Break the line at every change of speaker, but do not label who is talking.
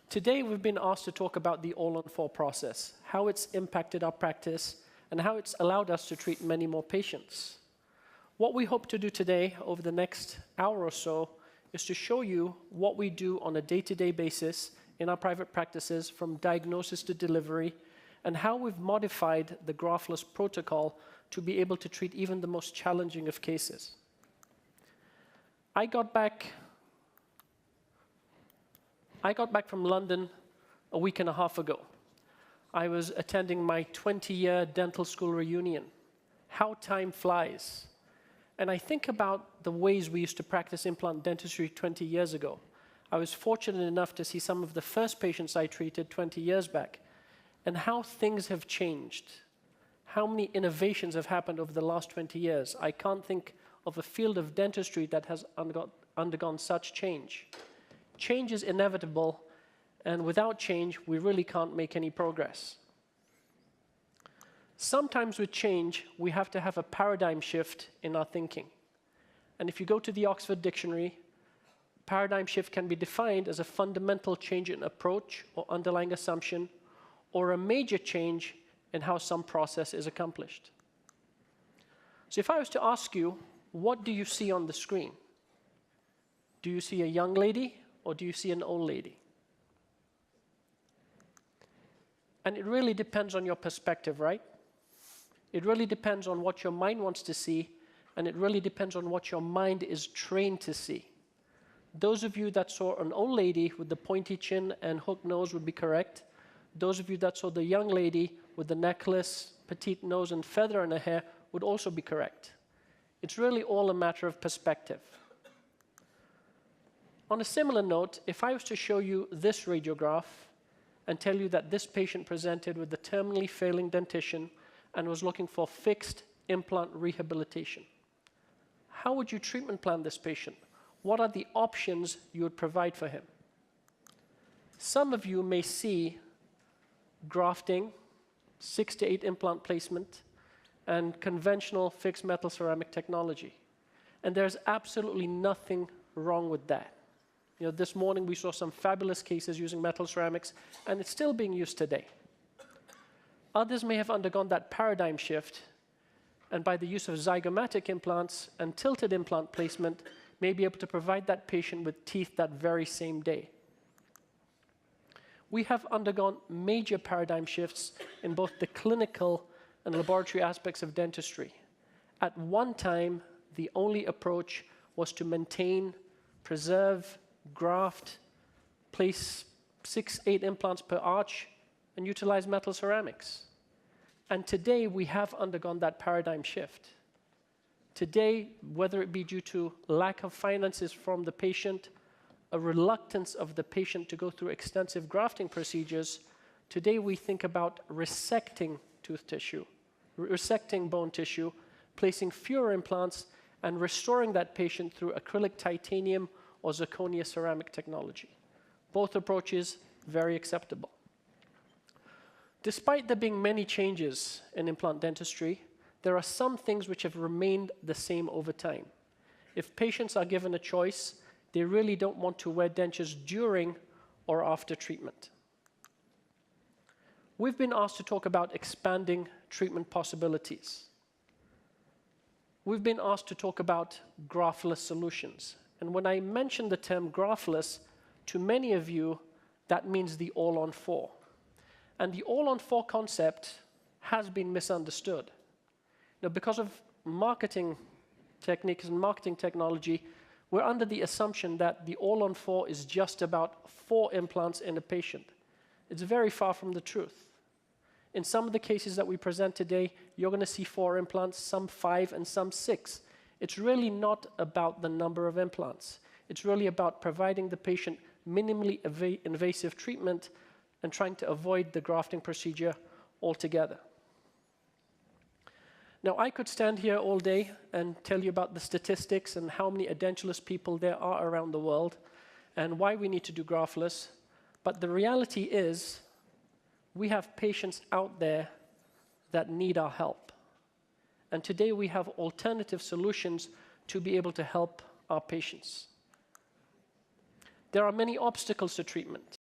Today, we've been asked to talk about the all-on-4 process, how it's impacted our practice, and how it's allowed us to treat many more patients. What we hope to do today, over the next hour or so, is to show you what we do on a day-to-day basis in our private practices, from diagnosis to delivery, and how we've modified the graftless protocol to be able to treat even the most challenging of cases. I got back from London a week and a half ago. I was attending my 20-year dental school reunion. How time flies. And I think about the ways we used to practice implant dentistry 20 years ago. I was fortunate enough to see some of the first patients I treated 20 years back, and how things have changed. How many innovations have happened over the last 20 years. I can't think of a field of dentistry that has undergone such change. Change is inevitable, and without change, we really can't make any progress. Sometimes with change, we have to have a paradigm shift in our thinking. And if you go to the Oxford Dictionary, paradigm shift can be defined as a fundamental change in approach or underlying assumption, or a major change in how some process is accomplished. So if I was to ask you, what do you see on the screen? Do you see a young lady, or do you see an old lady? And it really depends on your perspective, right? It really depends on what your mind wants to see, and it really depends on what your mind is trained to see. Those of you that saw an old lady with the pointy chin and hooked nose would be correct. Those of you that saw the young lady with the necklace, petite nose, and feather in her hair would also be correct. It's really all a matter of perspective. On a similar note, if I was to show you this radiograph and tell you that this patient presented with a terminally failing dentition and was looking for fixed implant rehabilitation, how would you treatment plan this patient? What are the options you would provide for him? Some of you may see grafting, 6 to 8 implant placement, and conventional fixed metal ceramic technology. And there's absolutely nothing wrong with that. You know, this morning we saw some fabulous cases using metal ceramics, and it's still being used today. Others may have undergone that paradigm shift, and by the use of zygomatic implants and tilted implant placement, may be able to provide that patient with teeth that very same day. We have undergone major paradigm shifts in both the clinical and laboratory aspects of dentistry. At one time, the only approach was to maintain, preserve, graft, place 6, 8 implants per arch, and utilize metal ceramics. And today, we have undergone that paradigm shift. Today, whether it be due to lack of finances from the patient, a reluctance of the patient to go through extensive grafting procedures, today we think about resecting tooth tissue, resecting bone tissue, placing fewer implants, and restoring that patient through acrylic titanium or zirconia ceramic technology. Both approaches very acceptable. Despite there being many changes in implant dentistry, there are some things which have remained the same over time. If patients are given a choice, they really don't want to wear dentures during or after treatment. We've been asked to talk about expanding treatment possibilities. We've been asked to talk about graftless solutions. And when I mention the term graftless, to many of you, that means the all-on-4. And the all-on-4 concept has been misunderstood. Now, because of marketing techniques and marketing technology, we're under the assumption that the all-on-4 is just about 4 implants in a patient. It's very far from the truth. In some of the cases that we present today, you're going to see 4 implants, some 5, and some 6. It's really not about the number of implants. It's really about providing the patient minimally invasive treatment and trying to avoid the grafting procedure altogether. Now, I could stand here all day and tell you about the statistics and how many edentulous people there are around the world and why we need to do graftless, but the reality is we have patients out there that need our help. And today we have alternative solutions to be able to help our patients. There are many obstacles to treatment.